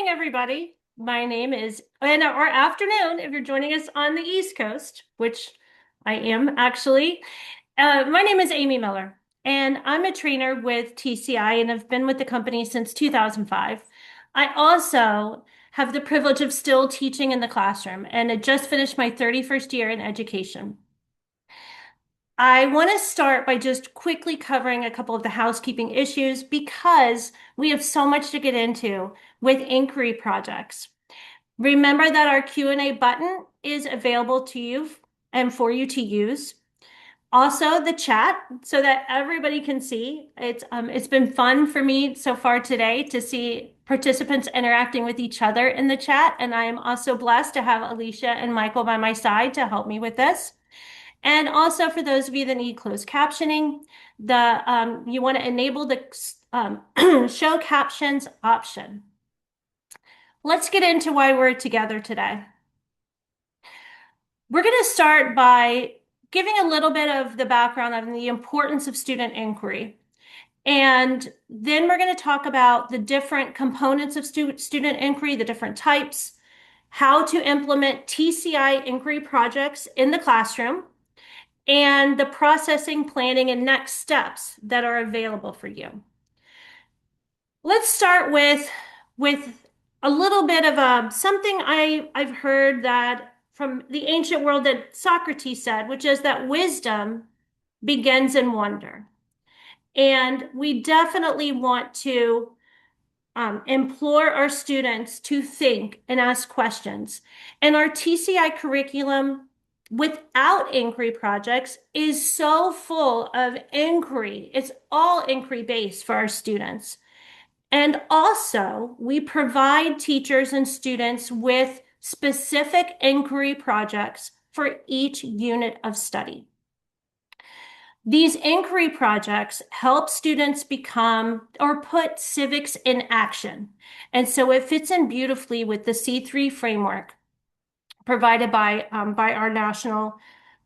everybody. My name is, or afternoon, if you're joining us on the East Coast, which I am actually. My name is Amy Miller, and I'm a trainer with TCI and have been with the company since 2005. I also have the privilege of still teaching in the classroom, and I just finished my 31st year in education. I want to start by just quickly covering a couple of the housekeeping issues because we have so much to get into with inquiry projects. Remember that our Q&A button is available to you and for you to use. Also, the chat so that everybody can see. It's been fun for me so far today to see participants interacting with each other in the chat, and I am also blessed to have Alicia and Michael by my side to help me with this. And also for those of you that need closed captioning, you want to enable the show captions option. Let's get into why we're together today. We're going to start by giving a little bit of the background on the importance of student inquiry. And then we're going to talk about the different components of student inquiry, the different types, how to implement TCI inquiry projects in the classroom, and the processing, planning, and next steps that are available for you. Let's start with a little bit of something I've heard that from the ancient world that Socrates said, which is that wisdom begins in wonder. And we definitely want to implore our students to think and ask questions. And our TCI curriculum without inquiry projects is so full of inquiry. It's all inquiry based for our students. And also, we provide teachers and students with specific inquiry projects for each unit of study. These inquiry projects help students become or put civics in action. And so it fits in beautifully with the C3 framework provided by our national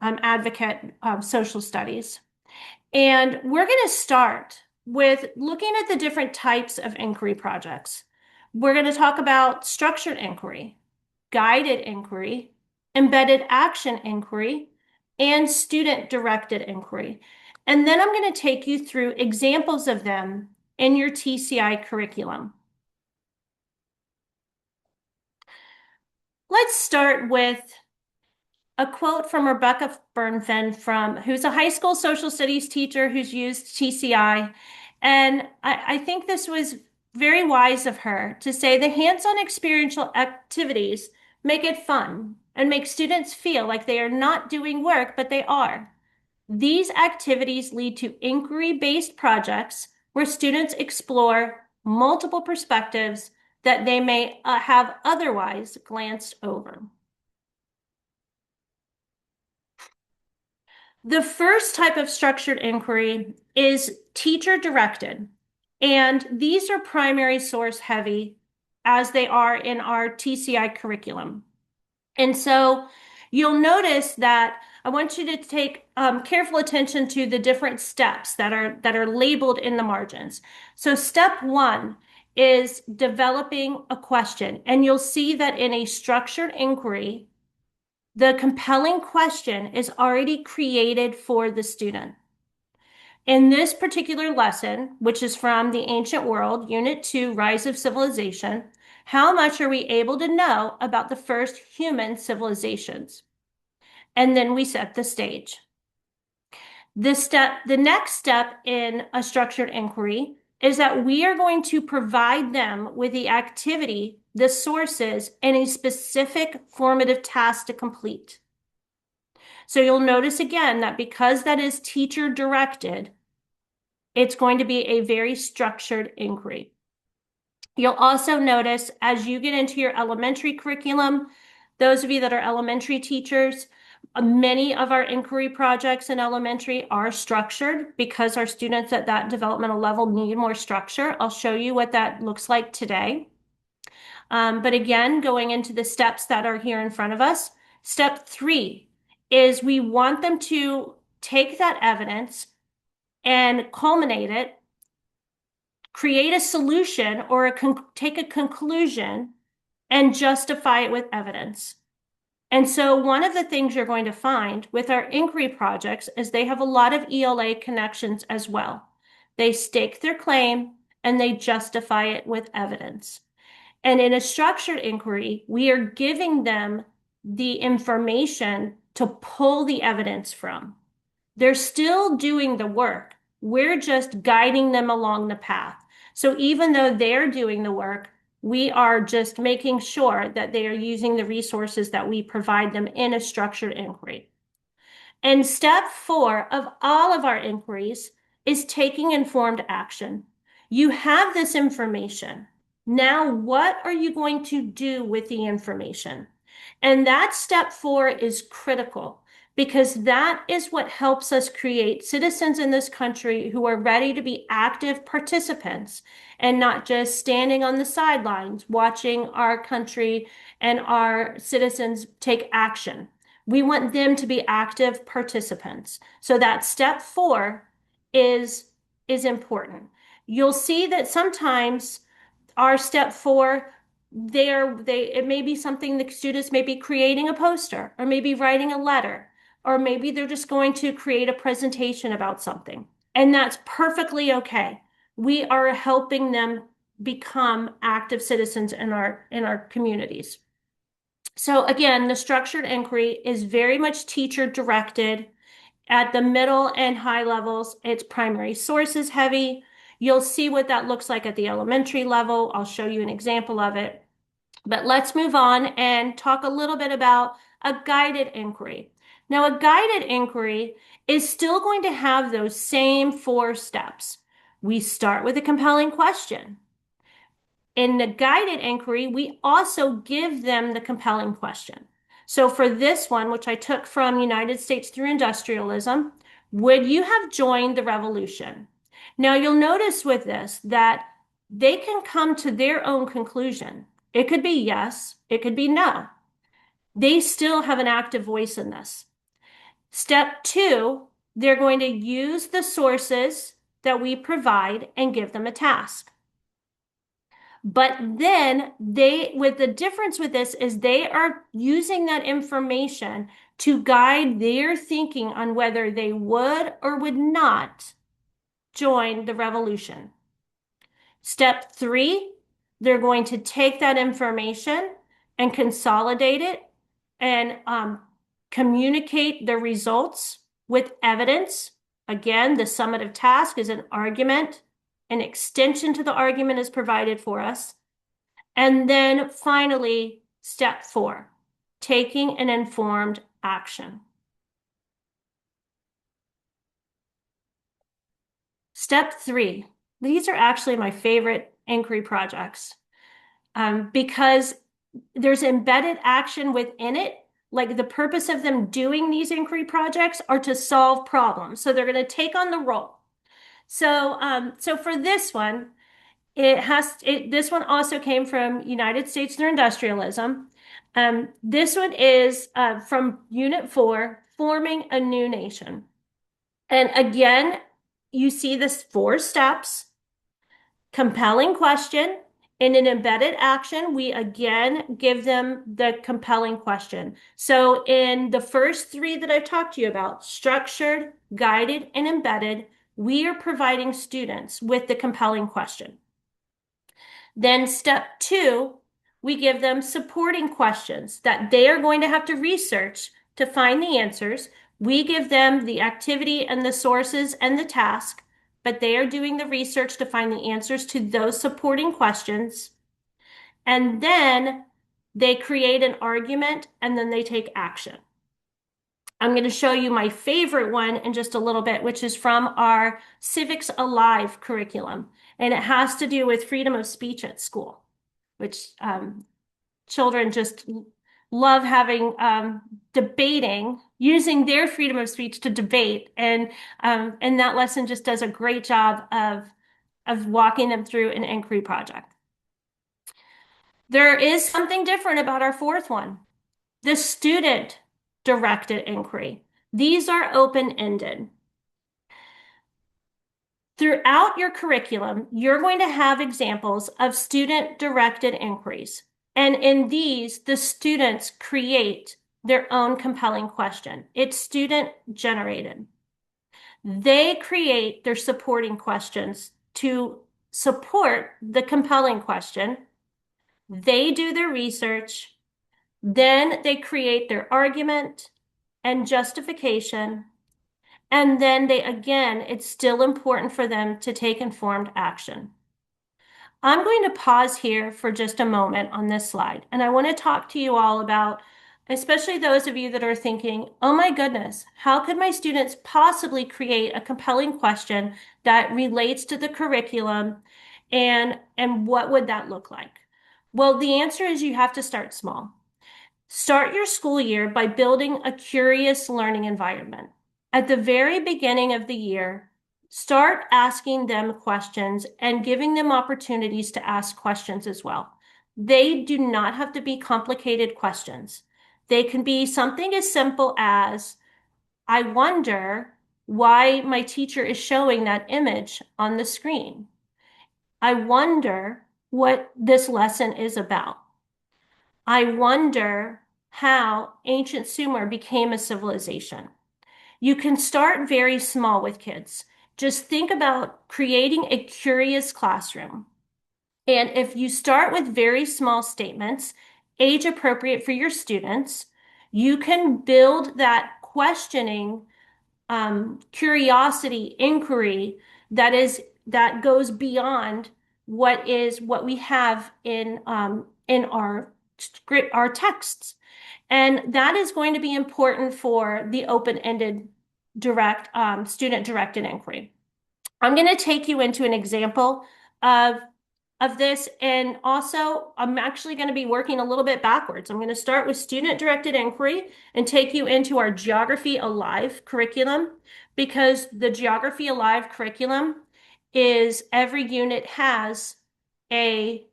advocate of social studies. And we're going to start with looking at the different types of inquiry projects. We're going to talk about structured inquiry, guided inquiry, embedded action inquiry, and student-directed inquiry. And then I'm going to take you through examples of them in your TCI curriculum. Let's start with a quote from Rebecca Bernfen, who's a high school social studies teacher who's used TCI. And I think this was very wise of her to say the hands-on experiential activities make it fun and make students feel like they are not doing work, but they are. These activities lead to inquiry-based projects where students explore multiple perspectives that they may have otherwise glanced over. The first type of structured inquiry is teacher-directed, and these are primary source heavy as they are in our TCI curriculum. And so you'll notice that I want you to take careful attention to the different steps that are labeled in the margins. So step one is developing a question, and you'll see that in a structured inquiry, the compelling question is already created for the student. In this particular lesson, which is from the Ancient World, Unit 2, Rise of Civilization, how much are we able to know about the first human civilizations? And then we set the stage. The next step in a structured inquiry is that we are going to provide them with the activity, the sources, and a specific formative task to complete. So you'll notice again that because that is teacher directed, it's going to be a very structured inquiry. You'll also notice as you get into your elementary curriculum, those of you that are elementary teachers, many of our inquiry projects in elementary are structured because our students at that developmental level need more structure. I'll show you what that looks like today. But again, going into the steps that are here in front of us, step 3 is we want them to take that evidence and culminate it create a solution or take a conclusion and justify it with evidence. And so one of the things you're going to find with our inquiry projects is they have a lot of ELA connections as well. They stake their claim and they justify it with evidence. And in a structured inquiry, we are giving them the information to pull the evidence from. They're still doing the work. We're just guiding them along the path. So even though they're doing the work, we are just making sure that they are using the resources that we provide them in a structured inquiry. And step 4 of all of our inquiries is taking informed action. You have this information. Now, what are you going to do with the information? And that step 4 is critical because that is what helps us create citizens in this country who are ready to be active participants and not just standing on the sidelines watching our country and our citizens take action. We want them to be active participants. So that step 4 is important. You'll see that sometimes our step 4, it may be something the students may be creating a poster or maybe writing a letter, or maybe they're just going to create a presentation about something. And that's perfectly okay. We are helping them become active citizens in our communities. So again, the structured inquiry is very much teacher directed. At the middle and high levels, it's primary sources heavy. You'll see what that looks like at the elementary level. I'll show you an example of it. But let's move on and talk a little bit about a guided inquiry. Now, a guided inquiry is still going to have those same 4 steps. We start with a compelling question. In the guided inquiry, we also give them the compelling question. So for this one, which I took from United States Through Industrialism, would you have joined the revolution? Now you'll notice with this that they can come to their own conclusion. It could be yes, it could be no. They still have an active voice in this. Step 2, they're going to use the sources that we provide and give them a task. But then with the difference with this is they are using that information to guide their thinking on whether they would or would not join the revolution. Step 3, they're going to take that information and consolidate it and communicate the results with evidence. Again, the summative task is an argument. An extension to the argument is provided for us. And then finally, step 4, taking an informed action. Step 3, these are actually my favorite inquiry projects because there's embedded action within it. Like the purpose of them doing these inquiry projects are to solve problems. So they're going to take on the role. So for this one, this one also came from United States Through Industrialism. This one is from Unit 4, Forming a New Nation. And again, you see this 4 steps, compelling question. In an embedded action, we again give them the compelling question. So in the first 3 that I've talked to you about, structured, guided, and embedded, we are providing students with the compelling question. Then step 2, we give them supporting questions that they are going to have to research to find the answers. We give them the activity and the sources and the task, but they are doing the research to find the answers to those supporting questions. And then they create an argument and then they take action. I'm going to show you my favorite one in just a little bit, which is from our Civics Alive curriculum. And it has to do with freedom of speech at school, which children just love having debating, using their freedom of speech to debate. And that lesson just does a great job of walking them through an inquiry project. There is something different about our 4th one, the student-directed inquiry. These are open-ended. Throughout your curriculum, you're going to have examples of student-directed inquiries. And in these, the students create their own compelling question. It's student-generated. They create their supporting questions to support the compelling question. They do their research. Then they create their argument and justification. And then it's still important for them to take informed action. I'm going to pause here for just a moment on this slide, and I want to talk to you all about, especially those of you that are thinking, oh my goodness, how could my students possibly create a compelling question that relates to the curriculum, and what would that look like? Well, the answer is you have to start small. Start your school year by building a curious learning environment. At the very beginning of the year, start asking them questions and giving them opportunities to ask questions as well. They do not have to be complicated questions. They can be something as simple as, I wonder why my teacher is showing that image on the screen. I wonder what this lesson is about. I wonder how ancient Sumer became a civilization. You can start very small with kids. Just think about creating a curious classroom. And if you start with very small statements, age appropriate for your students, you can build that questioning, curiosity, inquiry that goes beyond what we have in our texts. And that is going to be important for the open-ended student-directed inquiry. I'm going to take you into an example of this, and also I'm actually going to be working a little bit backwards. I'm going to start with student-directed inquiry and take you into our Geography Alive curriculum, because the Geography Alive curriculum is every unit has a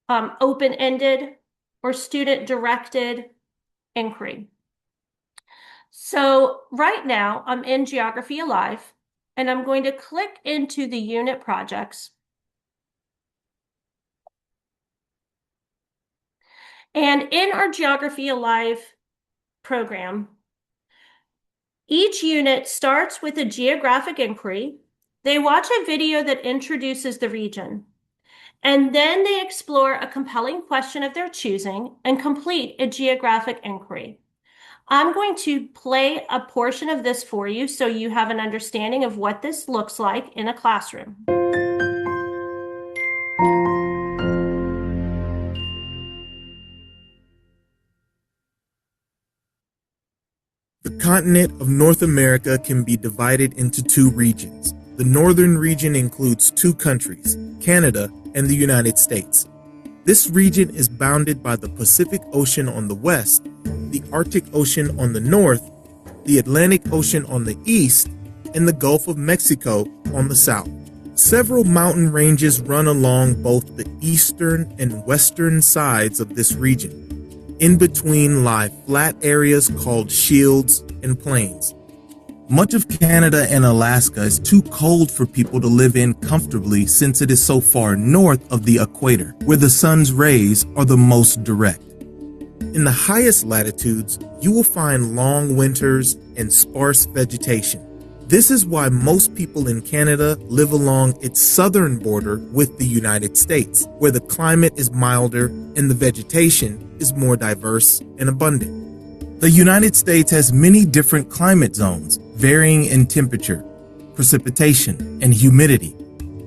open-ended or student-directed inquiry. So right now I'm in Geography Alive, and I'm going to click into the unit projects. And in our Geography Alive program, each unit starts with a geographic inquiry. They watch a video that introduces the region, and then they explore a compelling question of their choosing and complete a geographic inquiry. I'm going to play a portion of this for you so you have an understanding of what this looks like in a classroom. The continent of North America can be divided into two regions. The northern region includes two countries, Canada and the United States. This region is bounded by the Pacific Ocean on the west, the Arctic Ocean on the north, the Atlantic Ocean on the east, and the Gulf of Mexico on the south. Several mountain ranges run along both the eastern and western sides of this region. In between lie flat areas called shields and plains. Much of Canada and Alaska is too cold for people to live in comfortably since it is so far north of the equator, where the sun's rays are the most direct. In the highest latitudes, you will find long winters and sparse vegetation. This is why most people in Canada live along its southern border with the United States, where the climate is milder and the vegetation is more diverse and abundant. The United States has many different climate zones, varying in temperature, precipitation, and humidity.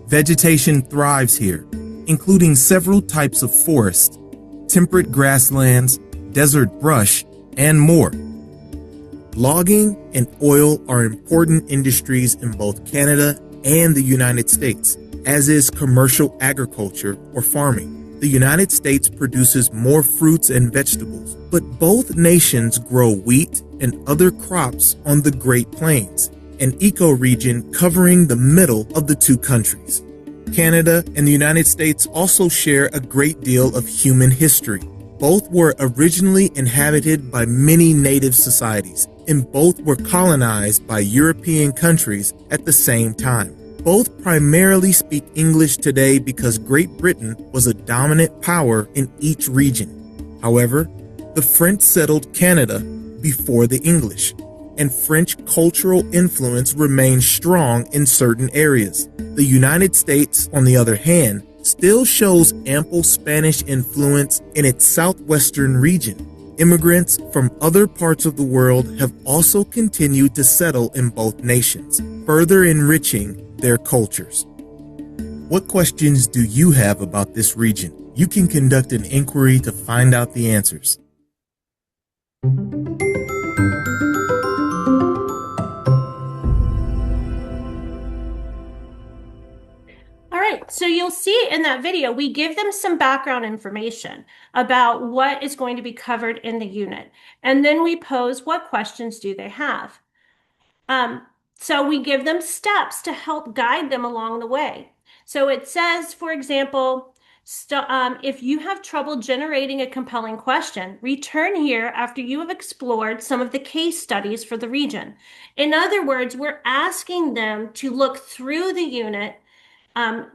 Vegetation thrives here, including several types of forest, temperate grasslands, desert brush, and more. Logging and oil are important industries in both Canada and the United States, as is commercial agriculture or farming. The United States produces more fruits and vegetables, but both nations grow wheat and other crops on the Great Plains, an ecoregion covering the middle of the two countries. Canada and the United States also share a great deal of human history. Both were originally inhabited by many native societies, and both were colonized by European countries at the same time. Both primarily speak English today because Great Britain was a dominant power in each region. However, the French settled Canada before the English, and French cultural influence remains strong in certain areas. The United States, on the other hand, still shows ample Spanish influence in its southwestern region. Immigrants from other parts of the world have also continued to settle in both nations, further enriching their cultures. What questions do you have about this region? You can conduct an inquiry to find out the answers. All right, so you'll see in that video, we give them some background information about what is going to be covered in the unit. And then we pose what questions do they have. So we give them steps to help guide them along the way. So it says, for example, if you have trouble generating a compelling question, return here after you have explored some of the case studies for the region. In other words, we're asking them to look through the unit.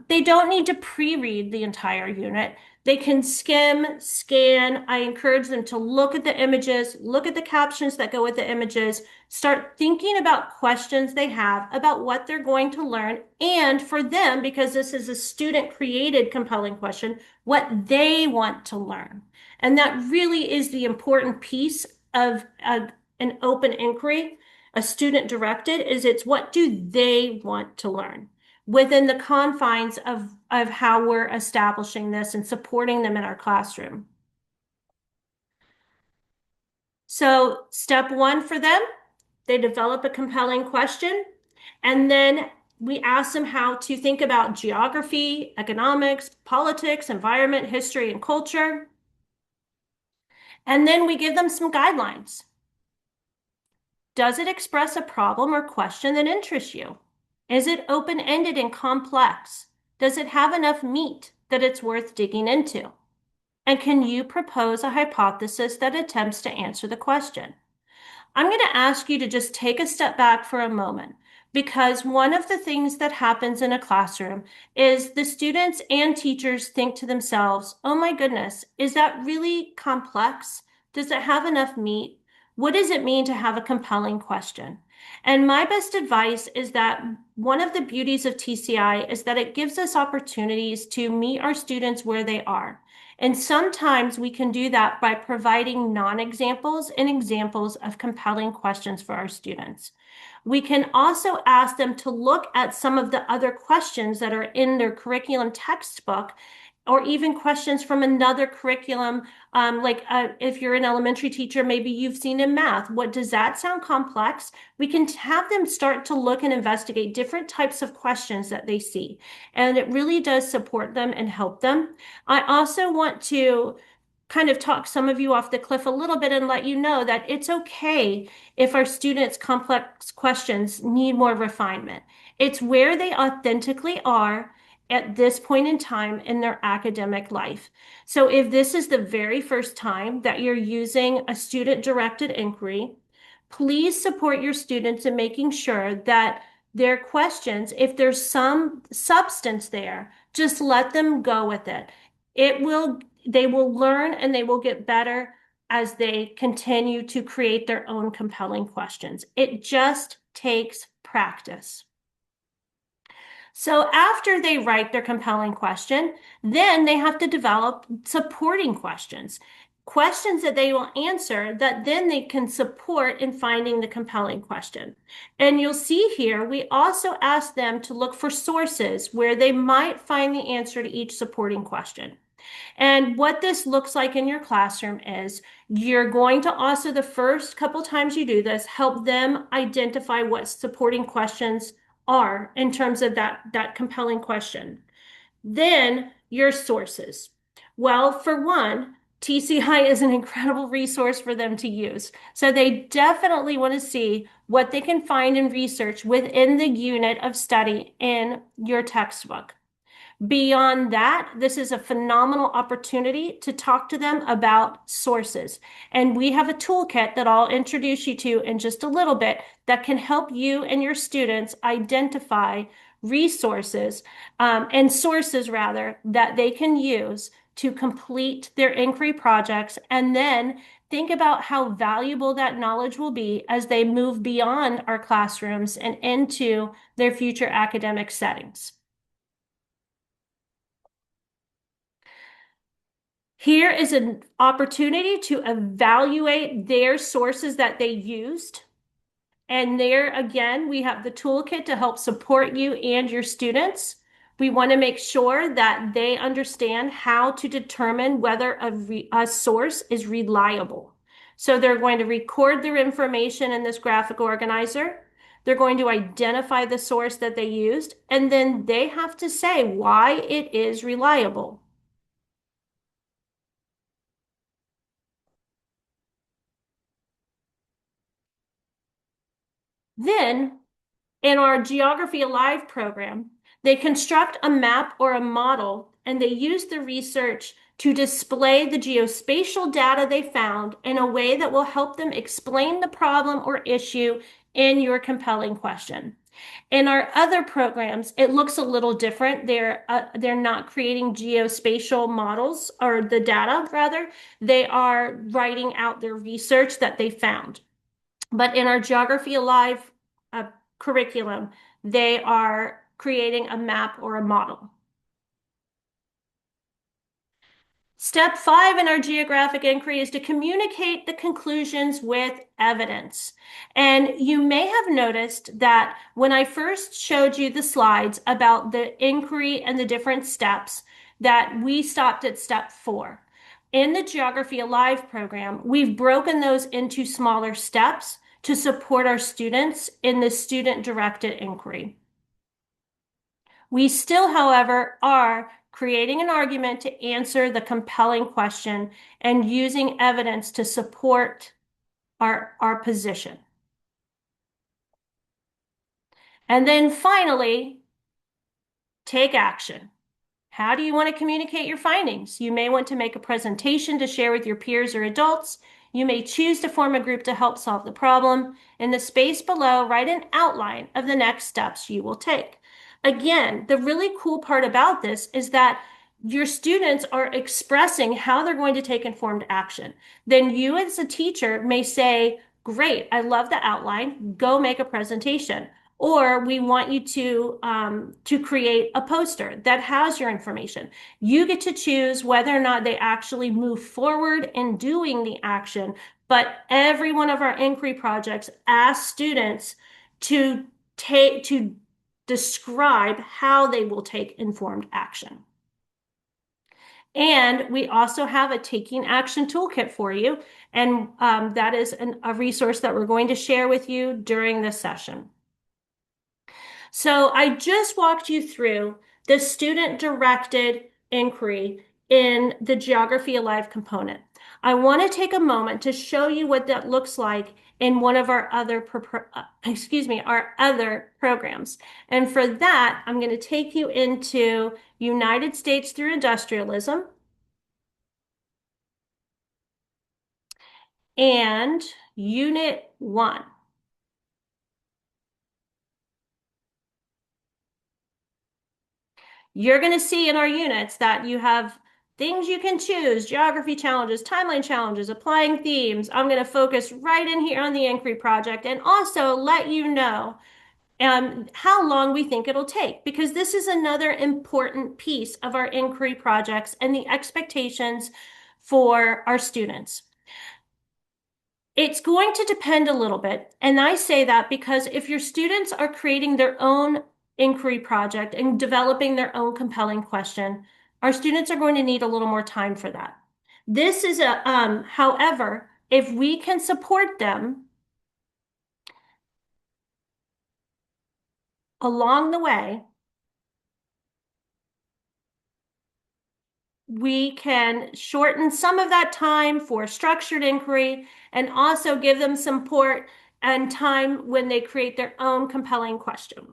They don't need to pre-read the entire unit. They can skim, scan. I encourage them to look at the images, look at the captions that go with the images, start thinking about questions they have about what they're going to learn, and for them, because this is a student-created compelling question, what they want to learn. And that really is the important piece of an open inquiry, a student-directed, is it's what do they want to learn within the confines of how we're establishing this and supporting them in our classroom. So step one for them, they develop a compelling question, and then we ask them how to think about geography, economics, politics, environment, history, and culture. And then we give them some guidelines. Does it express a problem or question that interests you? Is it open-ended and complex? Does it have enough meat that it's worth digging into? And can you propose a hypothesis that attempts to answer the question? I'm going to ask you to just take a step back for a moment, because one of the things that happens in a classroom is the students and teachers think to themselves, oh my goodness, is that really complex? Does it have enough meat? What does it mean to have a compelling question? And my best advice is that one of the beauties of TCI is that it gives us opportunities to meet our students where they are. And sometimes we can do that by providing non-examples and examples of compelling questions for our students. We can also ask them to look at some of the other questions that are in their curriculum textbook, or even questions from another curriculum, if you're an elementary teacher, maybe you've seen in math. What does that sound complex? We can have them start to look and investigate different types of questions that they see. And it really does support them and help them. I also want to kind of talk some of you off the cliff a little bit and let you know that it's okay if our students' complex questions need more refinement. It's where they authentically are at this point in time in their academic life. So if this is the very first time that you're using a student-directed inquiry, please support your students in making sure that their questions, if there's some substance there, just let them go with it. They will learn and they will get better as they continue to create their own compelling questions. It just takes practice. So after they write their compelling question, then they have to develop supporting questions, questions that they will answer that then they can support in finding the compelling question. And you'll see here, we also ask them to look for sources where they might find the answer to each supporting question. And what this looks like in your classroom is you're going to also, the first couple times you do this, help them identify what supporting questions are in terms of that compelling question. Then your sources. Well, for one, TCI is an incredible resource for them to use. So they definitely want to see what they can find in research within the unit of study in your textbook. Beyond that, this is a phenomenal opportunity to talk to them about sources. And we have a toolkit that I'll introduce you to in just a little bit that can help you and your students identify resources and sources rather that they can use to complete their inquiry projects, and then think about how valuable that knowledge will be as they move beyond our classrooms and into their future academic settings. Here is an opportunity to evaluate their sources that they used. And there again, we have the toolkit to help support you and your students. We want to make sure that they understand how to determine whether a source is reliable. So they're going to record their information in this graphic organizer. They're going to identify the source that they used, and then they have to say why it is reliable. Then, in our Geography Alive program, they construct a map or a model, and they use the research to display the geospatial data they found in a way that will help them explain the problem or issue in your compelling question. In our other programs, it looks a little different. They're not creating geospatial models or the data, rather. They are writing out their research that they found. But in our Geography Alive uh, curriculum, they are creating a map or a model. Step 5 in our geographic inquiry is to communicate the conclusions with evidence. And you may have noticed that when I first showed you the slides about the inquiry and the different steps, that we stopped at step 4. In the Geography Alive program, we've broken those into smaller steps to support our students in the student-directed inquiry. We still, however, are creating an argument to answer the compelling question and using evidence to support our position. And then finally, take action. How do you want to communicate your findings? You may want to make a presentation to share with your peers or adults. You may choose to form a group to help solve the problem. In the space below, write an outline of the next steps you will take. Again, the really cool part about this is that your students are expressing how they're going to take informed action. Then you as a teacher may say, great, I love the outline, go make a presentation. Or we want you to create a poster that has your information. You get to choose whether or not they actually move forward in doing the action. But every one of our inquiry projects asks students to describe how they will take informed action. And we also have a taking action toolkit for you. And that is a resource that we're going to share with you during this session. So I just walked you through the student-directed inquiry in the Geography Alive component. I want to take a moment to show you what that looks like in one of our other, our other programs. And for that, I'm going to take you into United States Through Industrialism and Unit 1. You're going to see in our units that you have things you can choose, geography challenges, timeline challenges, applying themes. I'm going to focus right in here on the inquiry project and also let you know how long we think it'll take, because this is another important piece of our inquiry projects and the expectations for our students. It's going to depend a little bit. And I say that because if your students are creating their own inquiry project and developing their own compelling question, our students are going to need a little more time for that. This is however, if we can support them along the way, we can shorten some of that time for structured inquiry and also give them support and time when they create their own compelling question.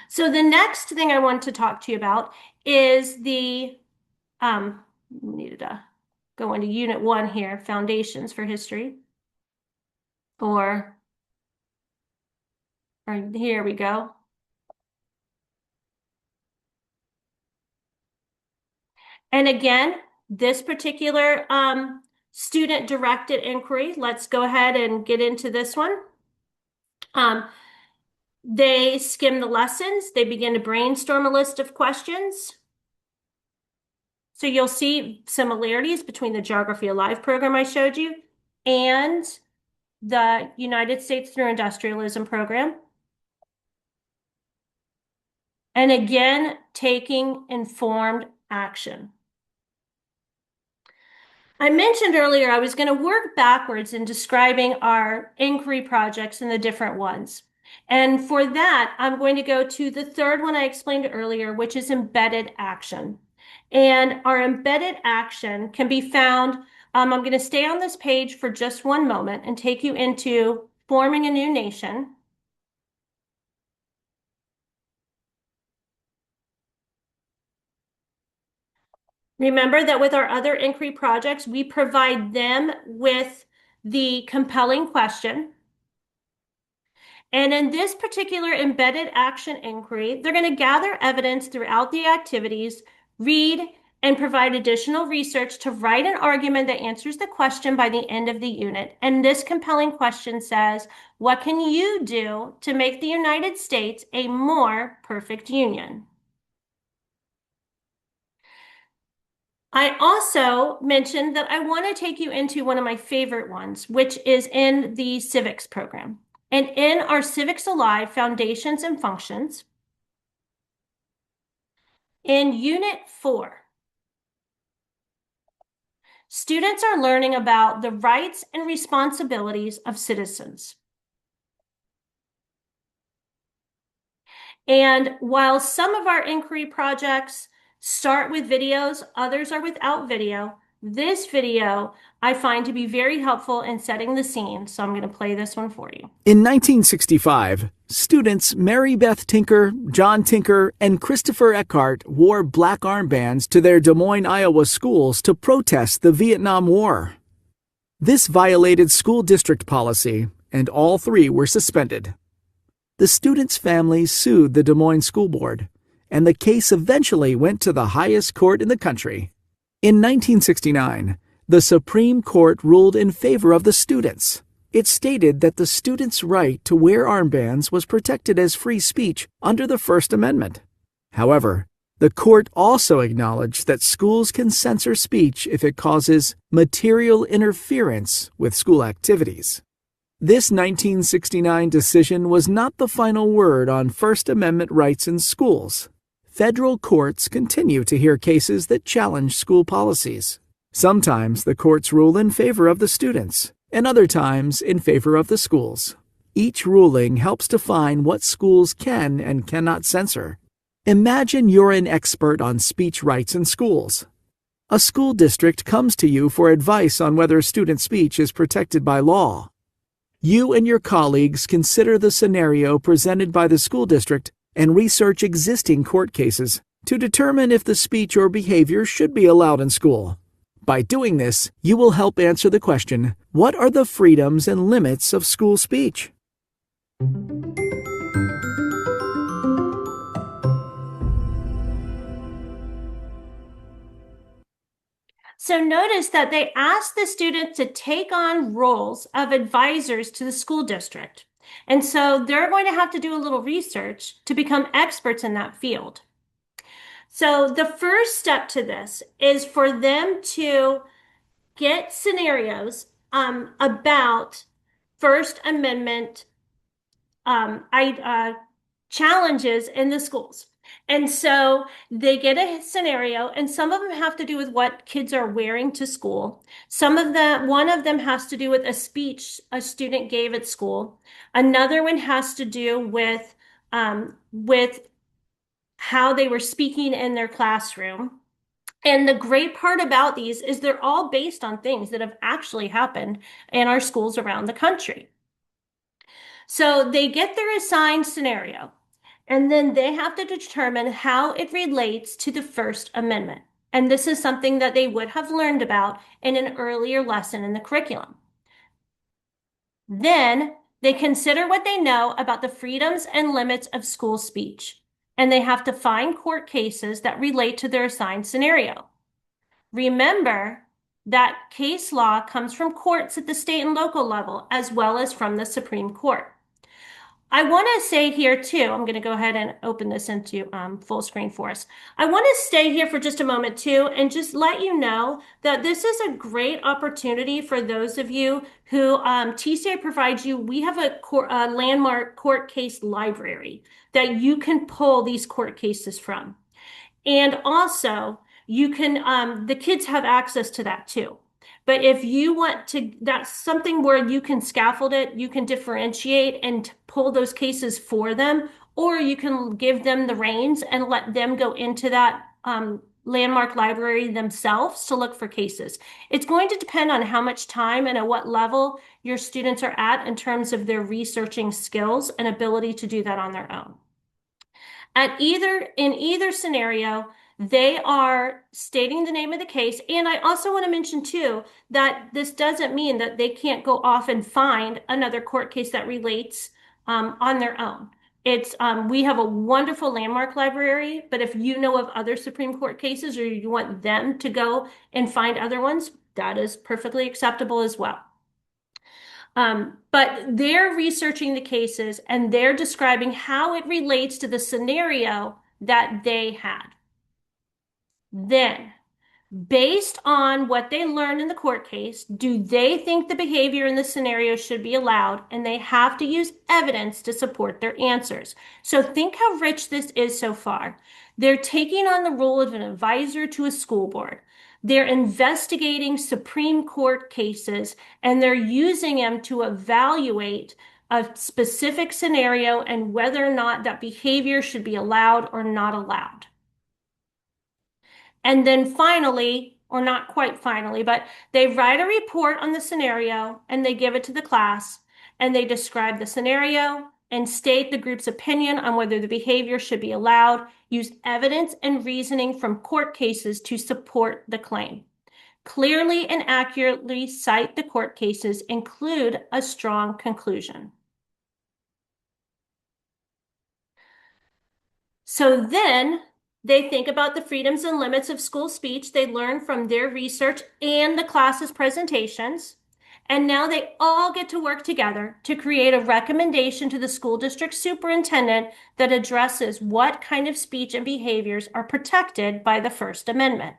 So the next thing I want to talk to you about is needed to go into Unit 1 here, Foundations for History. Or here we go. And again, this particular student-directed inquiry, let's go ahead and get into this one. They skim the lessons. They begin to brainstorm a list of questions. So you'll see similarities between the Geography Alive program I showed you and the United States Through Industrialism program. And again, taking informed action. I mentioned earlier I was going to work backwards in describing our inquiry projects and the different ones. And for that, I'm going to go to the third one I explained earlier, which is embedded action. And our embedded action can be found, I'm going to stay on this page for just one moment and take you into forming a new nation. Remember that with our other inquiry projects, we provide them with the compelling question. And in this particular embedded action inquiry, they're going to gather evidence throughout the activities, read, and provide additional research to write an argument that answers the question by the end of the unit. And this compelling question says, what can you do to make the United States a more perfect union? I also mentioned that I want to take you into one of my favorite ones, which is in the civics program. And in our Civics Alive Foundations and Functions, in Unit 4, students are learning about the rights and responsibilities of citizens. And while some of our inquiry projects start with videos, others are without video, this video I find to be very helpful in setting the scene, so I'm going to play this one for you. In 1965, students Mary Beth Tinker, John Tinker, and Christopher Eckhart wore black armbands to their Des Moines, Iowa schools to protest the Vietnam War. This violated school district policy, and all three were suspended. The students' families sued the Des Moines School Board, and the case eventually went to the highest court in the country. In 1969, the Supreme Court ruled in favor of the students. It stated that the students' right to wear armbands was protected as free speech under the First Amendment. However, the court also acknowledged that schools can censor speech if it causes material interference with school activities. This 1969 decision was not the final word on First Amendment rights in schools. Federal courts continue to hear cases that challenge school policies. Sometimes the courts rule in favor of the students, and other times in favor of the schools. Each ruling helps define what schools can and cannot censor. Imagine you're an expert on speech rights in schools. A school district comes to you for advice on whether student speech is protected by law. You and your colleagues consider the scenario presented by the school district and research existing court cases to determine if the speech or behavior should be allowed in school. By doing this, you will help answer the question, what are the freedoms and limits of school speech? So notice that they asked the students to take on roles of advisors to the school district. And so they're going to have to do a little research to become experts in that field. So the first step to this is for them to get scenarios about First Amendment challenges in the schools. And so they get a scenario, and some of them have to do with what kids are wearing to school. One of them has to do with a speech a student gave at school. Another one has to do with how they were speaking in their classroom. And the great part about these is they're all based on things that have actually happened in our schools around the country. So they get their assigned scenario, and then they have to determine how it relates to the First Amendment. And this is something that they would have learned about in an earlier lesson in the curriculum. Then they consider what they know about the freedoms and limits of school speech, and they have to find court cases that relate to their assigned scenario. Remember that case law comes from courts at the state and local level, as well as from the Supreme Court. I want to say here too, I'm going to go ahead and open this into full screen for us. I want to stay here for just a moment too and just let you know that this is a great opportunity for those of you who TCI provides you. We have a landmark court case library that you can pull these court cases from. And also, you can, the kids have access to that too. But if you want to, that's something where you can scaffold it, you can differentiate and pull those cases for them, or you can give them the reins and let them go into that landmark library themselves to look for cases. It's going to depend on how much time and at what level your students are at in terms of their researching skills and ability to do that on their own. In either scenario, they are stating the name of the case. And I also want to mention too, that this doesn't mean that they can't go off and find another court case that relates on their own. We have a wonderful landmark library, but if you know of other Supreme Court cases or you want them to go and find other ones, that is perfectly acceptable as well. But they're researching the cases and they're describing how it relates to the scenario that they had. Then, based on what they learned in the court case, do they think the behavior in the scenario should be allowed? And they have to use evidence to support their answers. So think how rich this is so far. They're taking on the role of an advisor to a school board. They're investigating Supreme Court cases and they're using them to evaluate a specific scenario and whether or not that behavior should be allowed or not allowed. And then finally, or not quite finally, but they write a report on the scenario and they give it to the class and they describe the scenario and state the group's opinion on whether the behavior should be allowed, use evidence and reasoning from court cases to support the claim. Clearly and accurately cite the court cases, include a strong conclusion. So then they think about the freedoms and limits of school speech they learn from their research and the class's presentations. And now they all get to work together to create a recommendation to the school district superintendent that addresses what kind of speech and behaviors are protected by the First Amendment.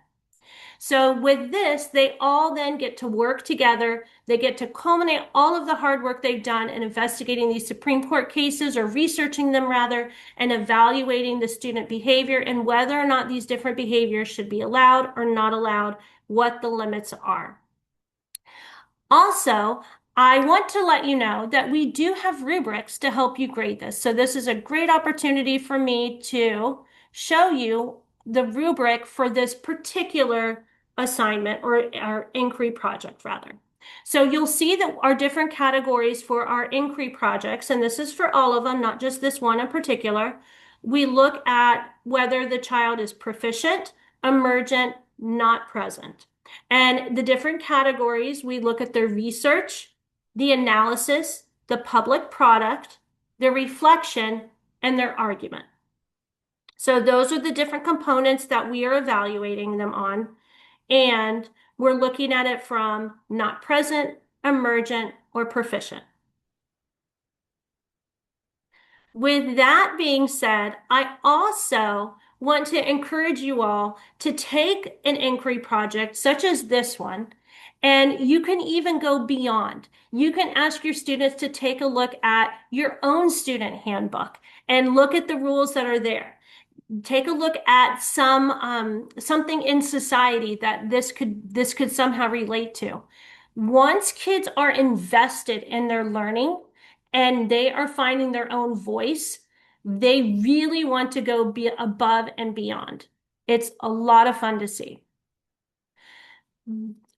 So with this, they all then get to work together. They get to culminate all of the hard work they've done in investigating these Supreme Court cases, or researching them rather, and evaluating the student behavior and whether or not these different behaviors should be allowed or not allowed, what the limits are. Also, I want to let you know that we do have rubrics to help you grade this. So this is a great opportunity for me to show you the rubric for this particular assignment, or our inquiry project rather. So you'll see that our different categories for our inquiry projects, and this is for all of them, not just this one in particular. We look at whether the child is proficient, emergent, not present. And the different categories, we look at their research, the analysis, the public product, their reflection, and their argument. So those are the different components that we are evaluating them on. And we're looking at it from not present, emergent, or proficient. With that being said, I also want to encourage you all to take an inquiry project such as this one, and you can even go beyond. You can ask your students to take a look at your own student handbook and look at the rules that are there. Take a look at something in society that this could somehow relate to. Once kids are invested in their learning and they are finding their own voice, they really want to go above and beyond. It's a lot of fun to see.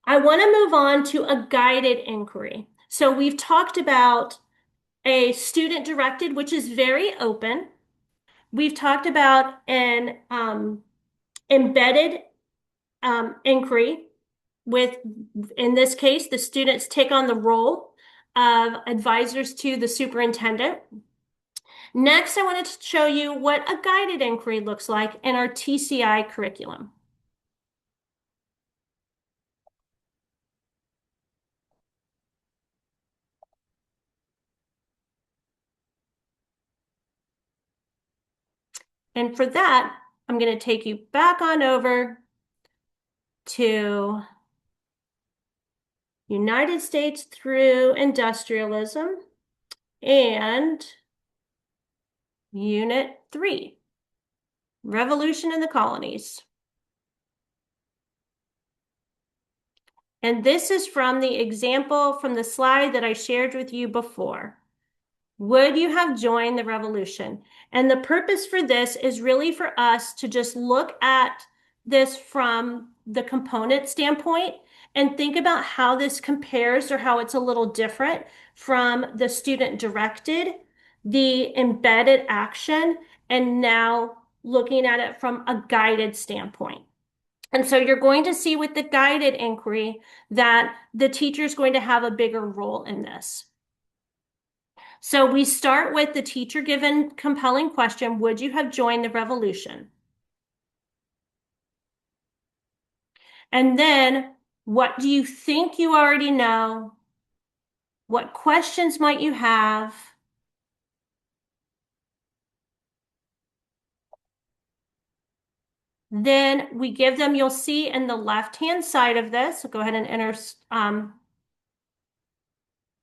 I want to move on to a guided inquiry. So we've talked about a student-directed, which is very open. We've talked about an embedded inquiry with, in this case, the students take on the role of advisors to the superintendent. Next, I wanted to show you what a guided inquiry looks like in our TCI curriculum. And for that, I'm going to take you back on over to United States through industrialism and Unit 3, Revolution in the Colonies. And this is from the example from the slide that I shared with you before. Would you have joined the revolution? And the purpose for this is really for us to just look at this from the component standpoint and think about how this compares or how it's a little different from the student directed, the embedded action, and now looking at it from a guided standpoint. And so you're going to see with the guided inquiry that the teacher is going to have a bigger role in this. So we start with the teacher given compelling question, would you have joined the revolution? And then what do you think you already know? What questions might you have? Then we give them, you'll see in the left-hand side of this, so go ahead and enter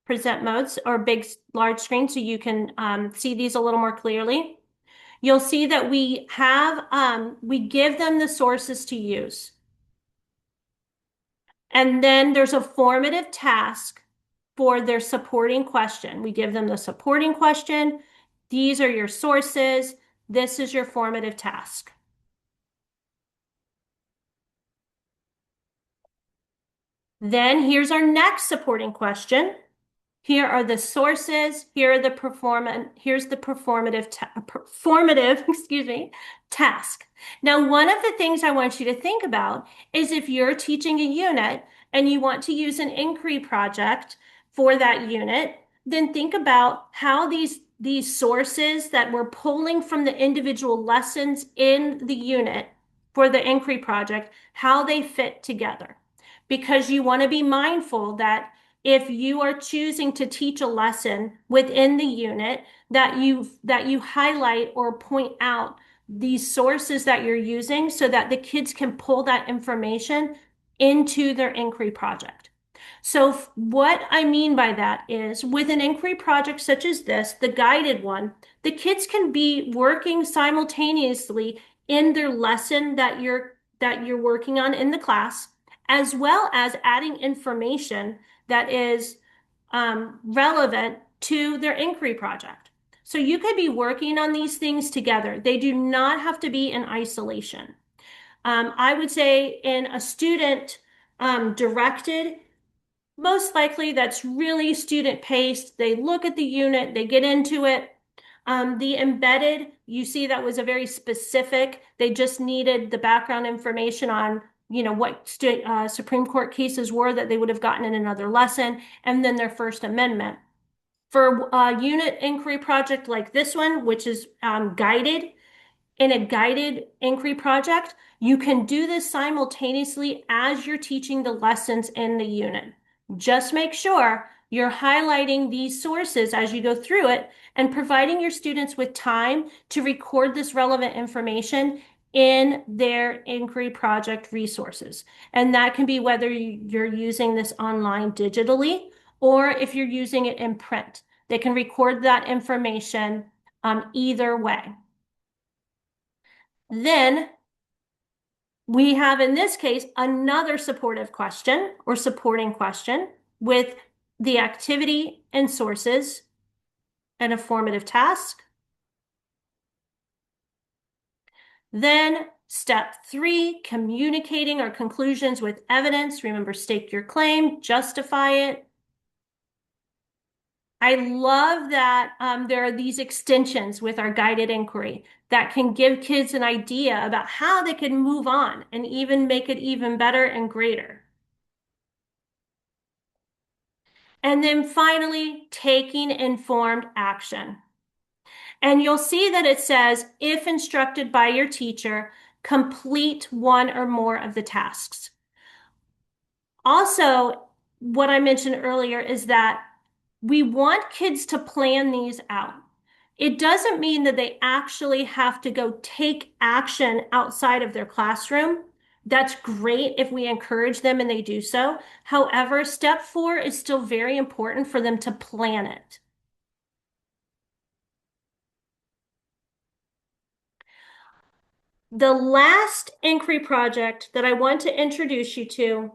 present modes or big, large screen so you can see these a little more clearly. You'll see that we give them the sources to use. And then there's a formative task for their supporting question. We give them the supporting question. These are your sources. This is your formative task. Then here's our next supporting question. Here are the sources. Here are the here's the formative, excuse me, task. Now, one of the things I want you to think about is if you're teaching a unit and you want to use an inquiry project for that unit, then think about how these sources that we're pulling from the individual lessons in the unit for the inquiry project, how they fit together. Because you want to be mindful that if you are choosing to teach a lesson within the unit, that you highlight or point out these sources that you're using so that the kids can pull that information into their inquiry project. So what I mean by that is with an inquiry project such as this, the guided one, the kids can be working simultaneously in their lesson that you're working on in the class, as well as adding information that is relevant to their inquiry project. So you could be working on these things together. They do not have to be in isolation. I would say in a student directed, most likely that's really student paced. They look at the unit, they get into it. The embedded, you see that was a very specific, they just needed the background information on what Supreme Court cases were that they would have gotten in another lesson, and then their First Amendment. For a unit inquiry project like this one, which is guided, in a guided inquiry project, you can do this simultaneously as you're teaching the lessons in the unit. Just make sure you're highlighting these sources as you go through it and providing your students with time to record this relevant information in their inquiry project resources. And that can be whether you're using this online digitally or if you're using it in print. They can record that information either way. Then we have, in this case, another supportive question or supporting question with the activity and sources and a formative task. Then step 3, communicating our conclusions with evidence. Remember, state your claim, justify it. I love that there are these extensions with our guided inquiry that can give kids an idea about how they can move on and even make it even better and greater. And then finally, taking informed action. And you'll see that it says, if instructed by your teacher, complete one or more of the tasks. Also, what I mentioned earlier is that we want kids to plan these out. It doesn't mean that they actually have to go take action outside of their classroom. That's great if we encourage them and they do so. However, step 4 is still very important for them to plan it. The last inquiry project that I want to introduce you to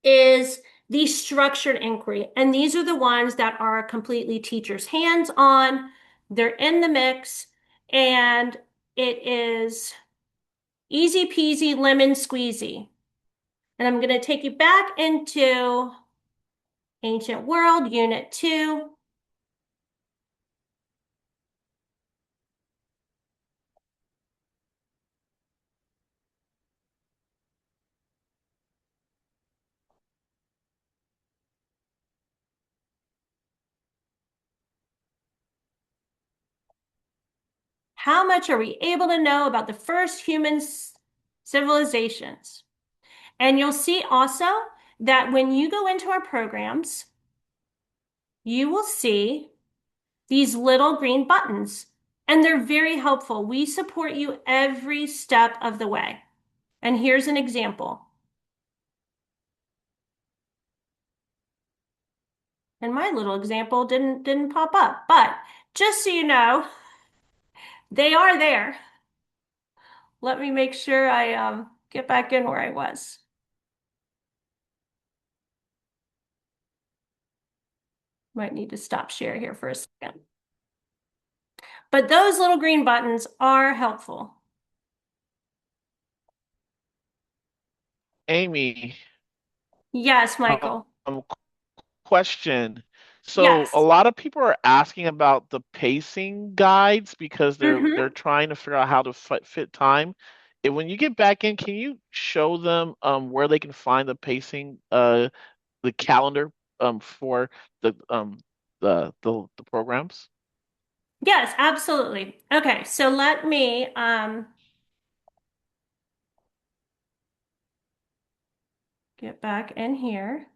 is the structured inquiry. And these are the ones that are completely teachers' hands-on. They're in the mix, and it is easy peasy lemon squeezy. And I'm going to take you back into Ancient World, Unit 2. How much are we able to know about the first human civilizations? And you'll see also that when you go into our programs, you will see these little green buttons, and they're very helpful. We support you every step of the way. And here's an example. And my little example didn't pop up, but just so you know, they are there. Let me make sure I get back in where I was. Might need to stop share here for a second. But those little green buttons are helpful. Amy, Yes, um, Michael. question. So a Yes. lot of people are asking about the pacing guides because they're Mm-hmm. trying to figure out how to fit time. And when you get back in, can you show them where they can find the pacing the calendar for the the programs? Yes, absolutely. Okay, so let me get back in here.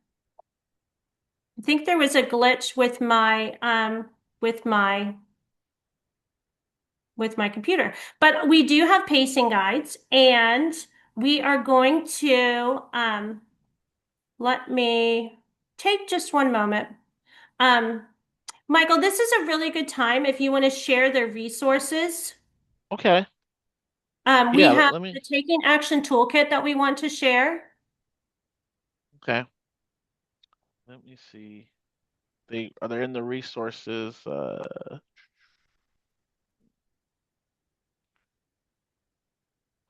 I think there was a glitch with my with my computer. But we do have pacing guides, and we are going to let me take just one moment. Um, Michael, this is a really good time if you want to share the resources. Okay. We Yeah, have let me. the Taking Action Toolkit that we want to share. Okay. Let me see. They in the resources.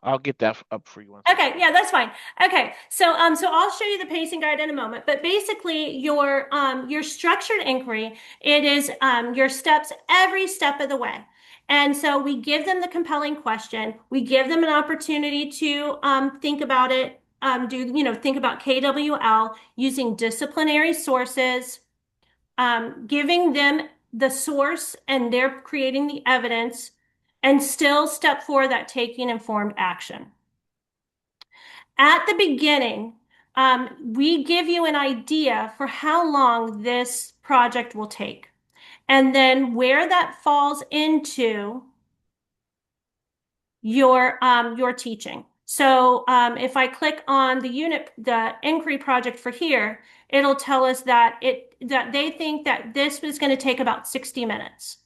I'll get that up for you one Okay, second. yeah, that's fine. Okay, so I'll show you the pacing guide in a moment, but basically your structured inquiry, it is your steps every step of the way. And so we give them the compelling question, we give them an opportunity to think about it, think about KWL using disciplinary sources, giving them the source, and they're creating the evidence, and still step 4, that taking informed action. At the beginning, we give you an idea for how long this project will take, and then where that falls into your teaching. So if I click on the inquiry project for here, it'll tell us that they think that this was going to take about 60 minutes.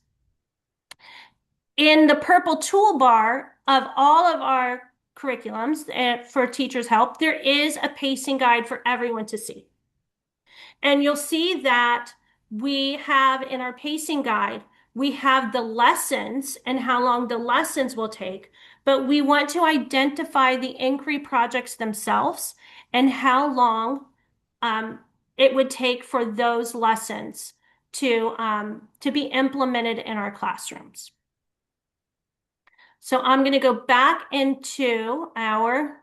In the purple toolbar of all of our curriculums for teachers' help, there is a pacing guide for everyone to see. And you'll see that we have in our pacing guide, we have the lessons and how long the lessons will take, but we want to identify the inquiry projects themselves and how long it would take for those lessons to be implemented in our classrooms. So I'm going to go back into our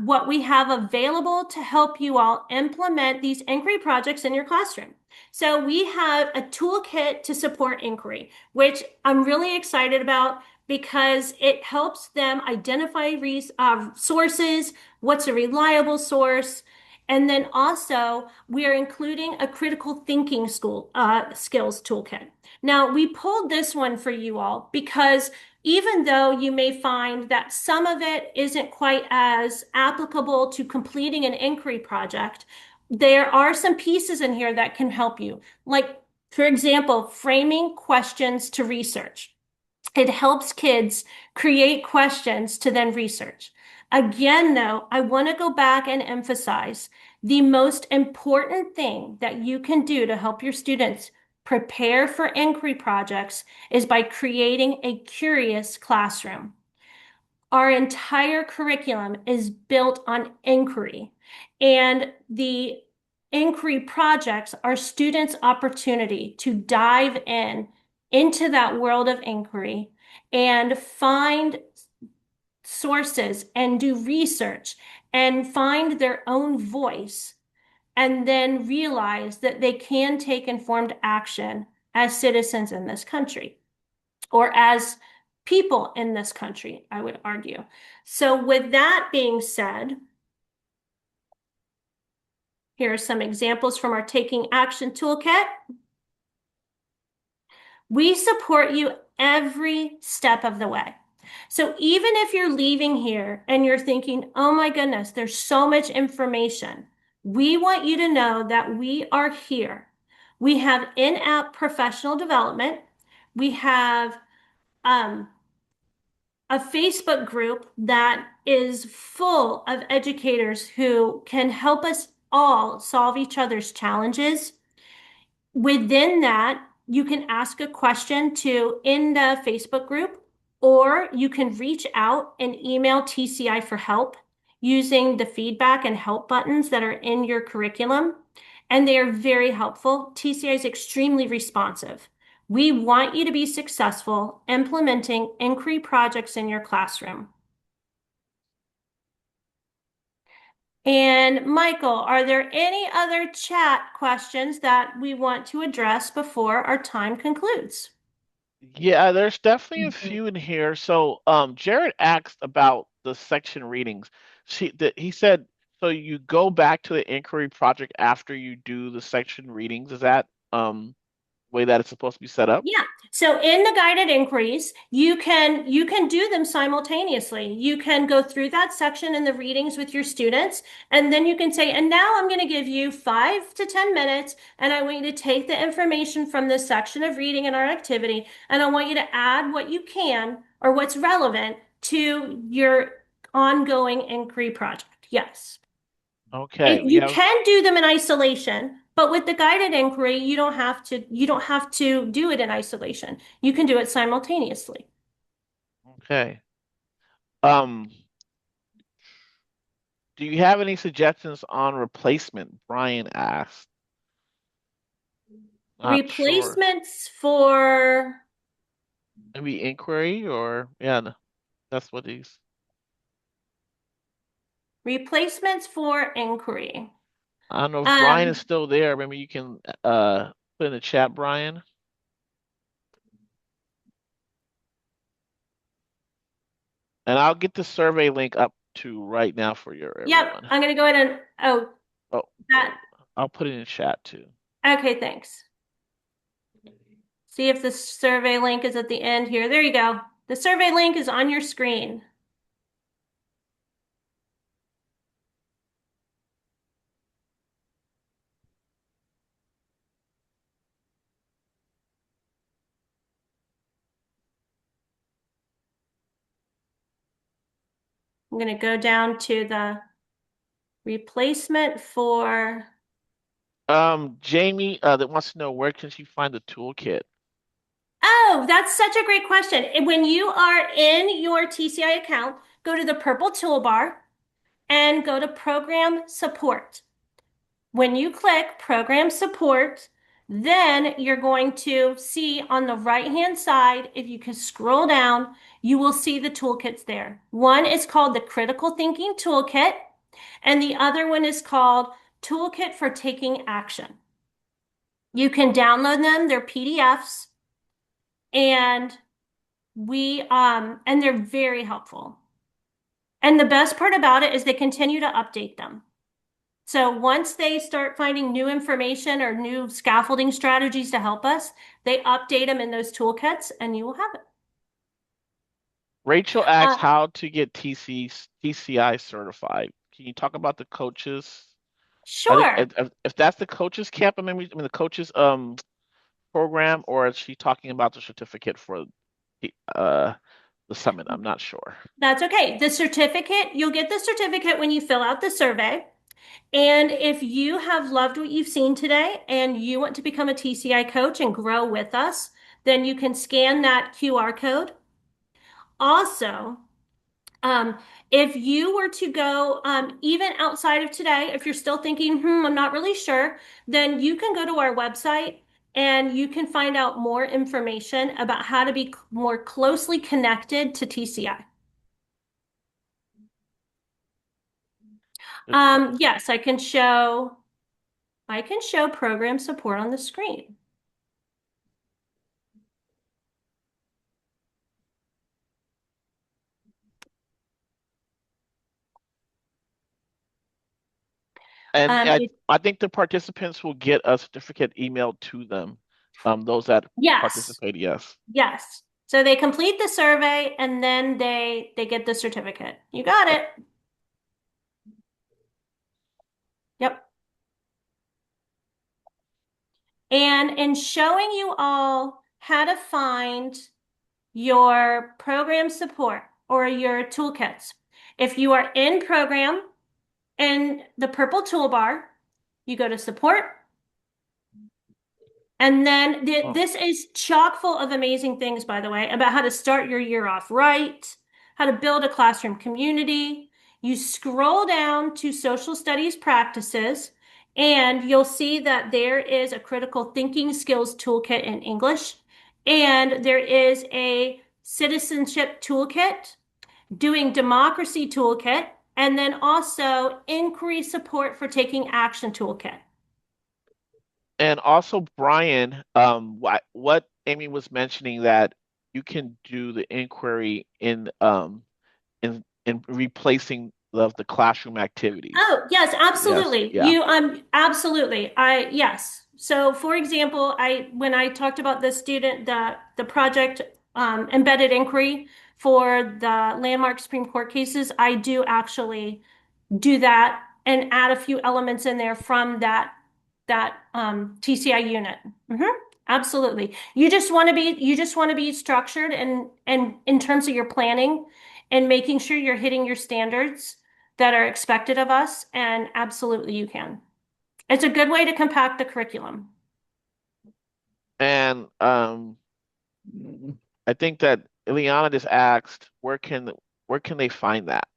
what we have available to help you all implement these inquiry projects in your classroom. So we have a toolkit to support inquiry, which I'm really excited about because it helps them identify sources, what's a reliable source. And then also, we are including a critical thinking skills toolkit. Now, we pulled this one for you all because even though you may find that some of it isn't quite as applicable to completing an inquiry project, there are some pieces in here that can help you. Like, for example, framing questions to research. It helps kids create questions to then research. Again, though, I want to go back and emphasize the most important thing that you can do to help your students prepare for inquiry projects is by creating a curious classroom. Our entire curriculum is built on inquiry, and the inquiry projects are students' opportunity to dive into that world of inquiry and find sources and do research and find their own voice, and then realize that they can take informed action as citizens in this country, or as people in this country, I would argue. So, with that being said, here are some examples from our Taking Action Toolkit. We support you every step of the way. So even if you're leaving here and you're thinking, oh my goodness, there's so much information, we want you to know that we are here. We have in-app professional development. We have a Facebook group that is full of educators who can help us all solve each other's challenges. Within that, you can ask a question in the Facebook group, or you can reach out and email TCI for help using the feedback and help buttons that are in your curriculum. And they are very helpful. TCI is extremely responsive. We want you to be successful implementing inquiry projects in your classroom. And Michael, are there any other chat questions that we want to address before our time concludes? Yeah, there's definitely a few in here. So, Jared asked about the section readings. He said, so you go back to the inquiry project after you do the section readings. Is that way that it's supposed to be set up? Yeah. So in the guided inquiries, you can do them simultaneously. You can go through that section in the readings with your students, and then you can say, and now I'm going to give you 5 to 10 minutes, and I want you to take the information from this section of reading in our activity, and I want you to add what you can or what's relevant to your ongoing inquiry project. Yes. Okay, we You have can do them in isolation, but with the guided inquiry, you don't have to do it in isolation. You can do it simultaneously. okay. Um, do you have any suggestions on replacement? Brian asked. Not sure. Replacements for Maybe inquiry or yeah, that's what he's. replacements for inquiry. I don't know if Brian is Um, still there. Maybe you can put in the chat, Brian. And I'll get the survey link up to right now for yep, everyone. I'm gonna go ahead and Oh, that I'll put it in the chat too. okay, thanks. See if the survey link is at the end here. There you go. The survey link is on your screen. I'm gonna go down to the replacement for Jamie, that wants to know where can she find the toolkit? Oh, that's such a great question. When you are in your TCI account, go to the purple toolbar and go to Program Support. When you click Program Support, then you're going to see on the right-hand side, if you can scroll down, you will see the toolkits there. One is called the Critical Thinking Toolkit, and the other one is called Toolkit for Taking Action. You can download them, they're PDFs. And and they're very helpful. And the best part about it is they continue to update them. So once they start finding new information or new scaffolding strategies to help us, they update them in those toolkits and you will have it. Rachel asks Uh, how to get TCI certified. Can you talk about the coaches? I think sure. if that's the coaches camp, I mean the coaches program, or is she talking about the certificate for the uh the summit? I'm not sure. That's okay. The certificate, you'll get the certificate when you fill out the survey. And if you have loved what you've seen today and you want to become a TCI coach and grow with us, then you can scan that QR code. Also, um, if you were to go even outside of today, if you're still thinking, I'm not really sure, then you can go to our website and you can find out more information about how to be more closely connected to TCI. Good question. Yes, I can show program support on the screen. And Um, I it, I think the participants will get a certificate emailed to them. Those that yes, participate, yes. yes. So they complete the survey and then they get the certificate. You got Yep. it. Yep. And in showing you all how to find your program support or your toolkits, if you are in program in the purple toolbar, you go to support. And then Oh. this is chock full of amazing things, by the way, about how to start your year off right, how to build a classroom community. You scroll down to social studies practices, and you'll see that there is a critical thinking skills toolkit in English, and there is a citizenship toolkit, doing democracy toolkit, and then also inquiry support for taking action toolkit. And also, Brian, what Amy was mentioning that you can do the inquiry in replacing the classroom activities. Oh, yes, Yes, absolutely. yeah. Absolutely. Yes. So for example, when I talked about the student, the project, embedded inquiry for the landmark Supreme Court cases, I do actually do that and add a few elements in there from that TCI unit. hmm Absolutely. You just want to be structured and in terms of your planning and making sure you're hitting your standards that are expected of us, and absolutely you can. It's a good way to compact the curriculum. And I think that Ileana just asked where can they find that?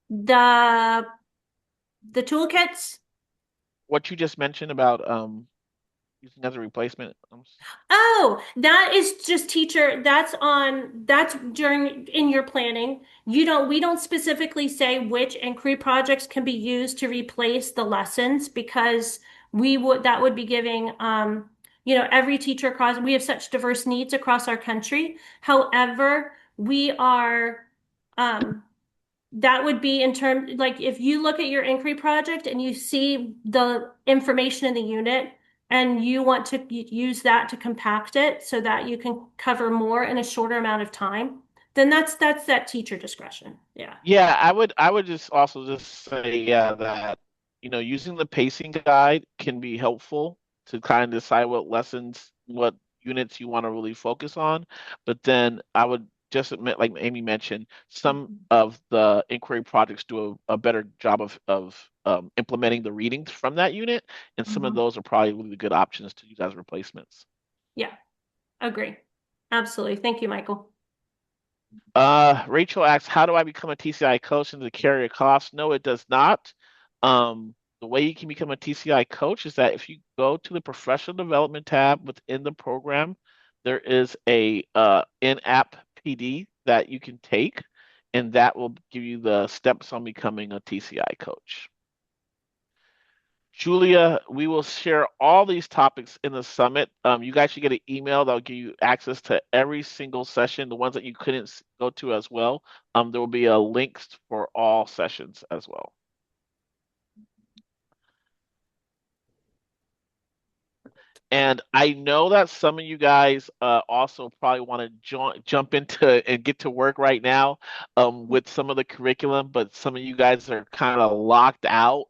The the toolkits. What you just mentioned about using as a replacement. Oh, that is just teacher. That's during in your planning. We don't specifically say which inquiry projects can be used to replace the lessons because that would be giving, every teacher across, we have such diverse needs across our country. However, we are, um, that would be in terms, like if you look at your inquiry project and you see the information in the unit and you want to use that to compact it so that you can cover more in a shorter amount of time, then that's that teacher discretion. Yeah. Yeah, I would just also just say yeah that using the pacing guide can be helpful to kind of decide what units you want to really focus on. But then I would just admit, like Amy mentioned, some of the inquiry projects do a better job of implementing the readings from that unit, and some of Mhm. those are probably really good options to use as replacements. Yeah, agree. Absolutely. Thank you, Michael. Rachel asks, how do I become a TCI coach and to carry a cost? No, it does not. The way you can become a TCI coach is that if you go to the professional development tab within the program, there is a in-app PD that you can take, and that will give you the steps on becoming a TCI coach. Julia, we will share all these topics in the summit. You guys should get an email that'll give you access to every single session, the ones that you couldn't go to as well. There will be a links for all sessions as well. And I know that some of you guys also probably want to jump into and get to work right now with some of the curriculum, but some of you guys are kind of locked out.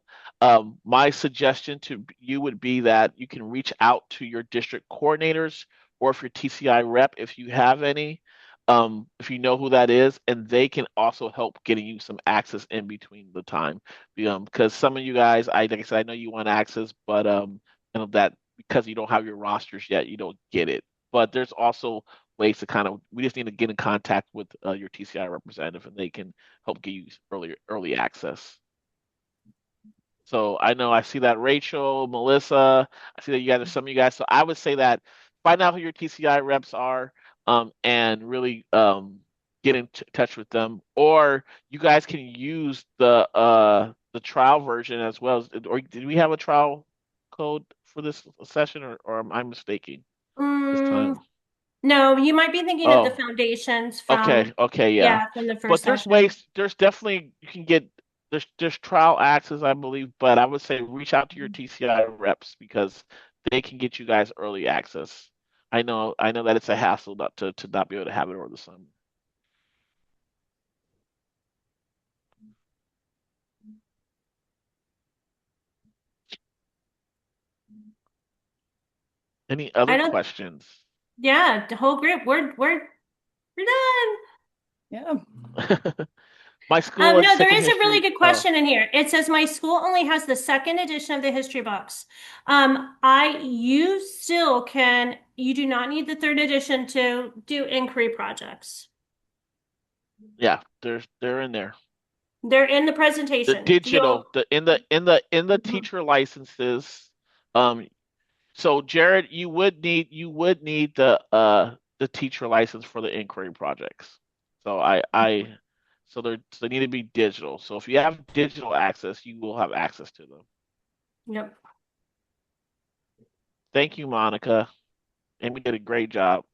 My suggestion to you would be that you can reach out to your district coordinators or if your TCI rep, if you have any, if you know who that is, and they can also help getting you some access in between the time. Because some of you guys, like I said, I know you want access, but you know that because you don't have your rosters yet, you don't get it. But there's also ways to kind of we just need to get in contact with your TCI representative, and they can help get you early access. So I know I see that Rachel, Melissa, I see that you guys are some of you guys. So I would say that find out who your TCI reps are, and really get in touch with them. Or you guys can use the trial version as well. Or did we have a trial code for this session, or am I mistaken this Mm, time? no, you might be thinking of the Oh, foundations okay, from, okay, yeah. yeah, from the But first there's session. ways, there's definitely you can get there's trial access, I believe, but I would say reach out to your TCI reps because they can get you guys early access. I know that it's a hassle to not be able to have it over the summer. Any other I don't, questions? yeah, the whole group, we're done. Yeah. My school has No, there second is a really history. good Oh, question in here. It says my school only has the second edition of the history books. You still can, you do not need the third edition to do inquiry projects. yeah, they're in there. They're in the The presentation. digital, the in the teacher licenses, um, so Jared, you would need the teacher license for the inquiry projects. So they need to be digital. So if you have digital access, you will have access to them. Yep. Thank you, Monica. Amy did a great job.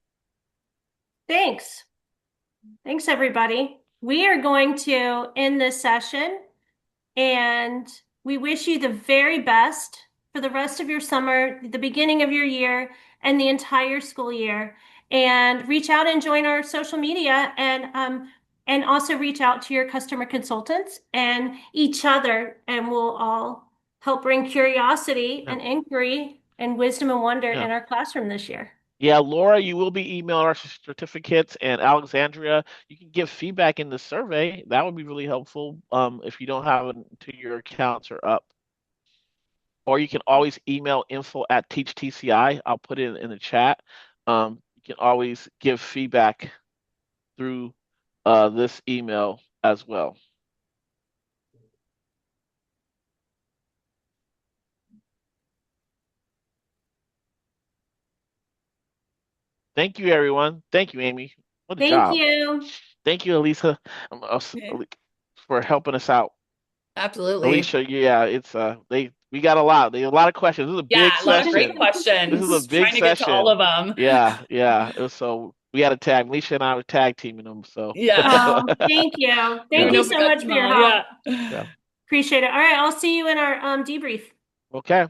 Thanks. Thanks, everybody. We are going to end this session and we wish you the very best for the rest of your summer, the beginning of your year, and the entire school year. And reach out and join our social media and also reach out to your customer consultants and each other, and we'll all help bring curiosity Yeah, and inquiry and wisdom and wonder yeah. in our classroom this year. Yeah, Laura, you will be emailing our certificates, and Alexandria, you can give feedback in the survey. That would be really helpful. If you don't have it until your accounts are up. Or you can always email info@teachtci. I'll put it in the chat. You can always give feedback through this email as well. Thank you, everyone. Thank you, Amy. What a Thank job. you. Thank you, Elisa, Yeah, for helping us out. absolutely. Alicia, yeah, it's we got a lot of questions. This is a Yeah, big a lot of great session. This is a questions. big Trying to get to all session. of them. Yeah, yeah. So we had a tag. Alicia and I were tag teaming them. So Yeah. Oh, thank you. I don't Thank yeah, know you if we so got much them for your all. help. Yeah. yeah. Appreciate it. All right, I'll see you in our debrief. Okay.